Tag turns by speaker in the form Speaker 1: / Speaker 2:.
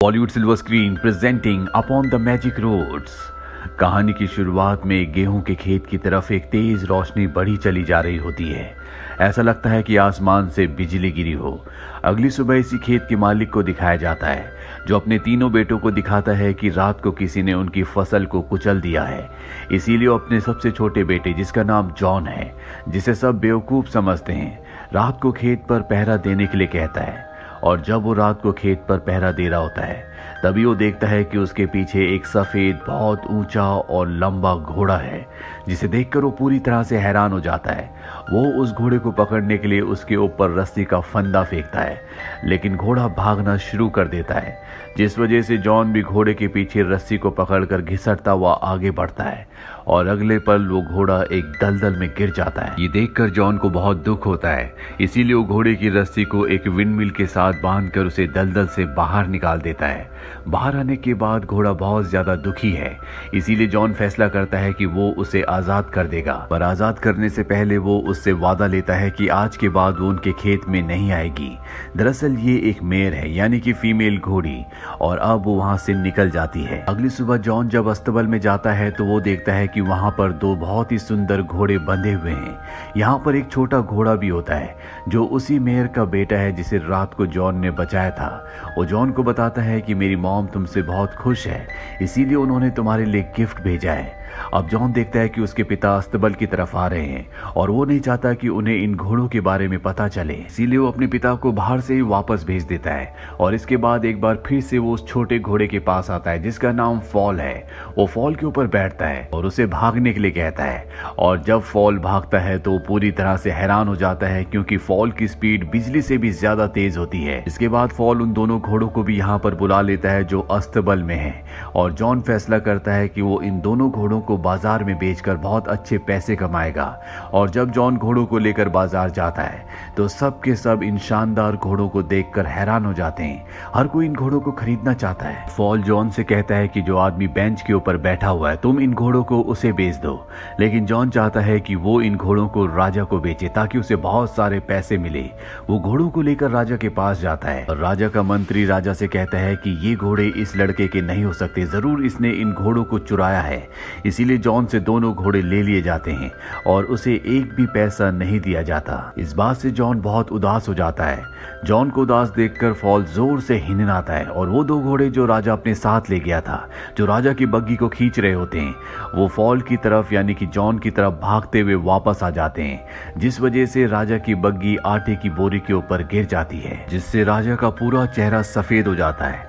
Speaker 1: Bollywood silver screen presenting upon the magic roads. कहानी की शुरुआत में गेहूं के खेत की तरफ एक तेज रोशनी बढ़ी चली जा रही होती है। ऐसा लगता है कि आसमान से बिजली गिरी हो। अगली सुबह इसी खेत के मालिक को दिखाया जाता है, जो अपने तीनों बेटों को दिखाता है कि रात को किसी ने उनकी फसल को कुचल दिया है। इसीलिए वो अपने सबसे छोटे बेटे, जिसका नाम जॉन है, जिसे सब बेवकूफ समझते हैं, रात को खेत पर पहरा देने के लिए कहता है। और जब वो रात को खेत पर पहरा दे रहा होता है, तभी वो देखता है कि उसके पीछे एक सफेद, बहुत ऊंचा और लंबा घोड़ा है, जिसे देखकर वो पूरी तरह से हैरान हो जाता है। वो उस घोड़े को पकड़ने के लिए उसके ऊपर रस्सी का फंदा फेंकता है, लेकिन घोड़ा भागना शुरू कर देता है, जिस वजह से जॉन भी घोड़े के पीछे रस्सी को पकड़कर घिसटता हुआ आगे बढ़ता है। और अगले पल वो घोड़ा एक दलदल में गिर जाता है। ये देखकर जॉन को बहुत दुख होता है, इसीलिए वो घोड़े की रस्सी को एक विंडमिल के साथ बांधकर उसे दलदल से बाहर निकाल देता है। बाहर आने के बाद घोड़ा बहुत ज्यादा दुखी है, इसीलिए जॉन फैसला करता है कि वो उसे आजाद कर देगा। पर आजाद करने से पहले वो उससे वादा लेता है कि आज के बाद वो उनके खेत में नहीं आएगी। दरअसल ये एक मेयर है, यानी कि फीमेल घोड़ी, और अब वो वहां से निकल जाती है। अगली सुबह जॉन जब अस्तबल में जाता है तो वो देखता है कि वहां पर दो बहुत ही सुंदर घोड़े बंधे हुए हैं। यहाँ पर एक छोटा घोड़ा भी होता है, जो उसी मेयर का बेटा है जिसे रात को जॉन ने बचाया था। वो जॉन को बताता है कि मेरी मॉम तुमसे बहुत खुश है, इसीलिए उन्होंने तुम्हारे लिए गिफ्ट भेजा है। अब जॉन देखता है कि उसके पिता अस्तबल की तरफ आ रहे हैं, और वो नहीं चाहता कि उन्हें इन घोड़ों के बारे में पता चले, इसीलिए वो अपने पिता को बाहर से ही वापस भेज देता है। और इसके बाद एक बार फिर से वो उस छोटे घोड़े के पास आता है, जिसका नाम फॉल है। वो फॉल के ऊपर बैठता है और उसे भागने के लिए कहता है। और जब फॉल भागता है तो पूरी तरह से हैरान हो जाता है, क्योंकि फॉल की स्पीड बिजली से भी ज्यादा तेज होती है। इसके बाद फॉल उन दोनों घोड़ों को भी यहाँ पर बुला लेता है, जो अस्तबल में है। और जॉन फैसला करता है कि वो इन दोनों घोड़ों को बाजार में बेचकर बहुत अच्छे पैसे कमाएगा। और जब जॉन घोड़ों को लेकर बाजार जाता है तो सब के सब इन शानदार घोड़ों को देखकर हैरान हो जाते हैं। हर कोई इन घोड़ों को खरीदना चाहता है। फॉल जॉन से कहता है कि जो आदमी बेंच के ऊपर बैठा हुआ है, तुम इन घोड़ों को उसे बेच दो। लेकिन जॉन चाहता है कि वो इन घोड़ों को राजा को बेचे, ताकि उसे बहुत सारे पैसे मिले। वो घोड़ों को लेकर राजा के पास जाता है, और राजा का मंत्री राजा से कहता है कि ये घोड़े इस लड़के के नहीं हो सकते, जरूर इसने इन घोड़ों को चुराया है। इसीलिए जॉन से दोनों घोड़े ले लिए जाते हैं और उसे एक भी पैसा नहीं दिया जाता। इस बात से जॉन बहुत उदास हो जाता है। जॉन को उदास देखकर फॉल जोर से हिननाता है, और वो दो घोड़े जो राजा अपने साथ ले गया था, जो राजा की बग्गी को खींच रहे होते हैं, वो फॉल की तरफ यानी कि जॉन की तरफ भागते हुए वापस आ जाते हैं, जिस वजह से राजा की बग्गी आटे की बोरी के ऊपर गिर जाती है, जिससे राजा का पूरा चेहरा सफेद हो जाता है।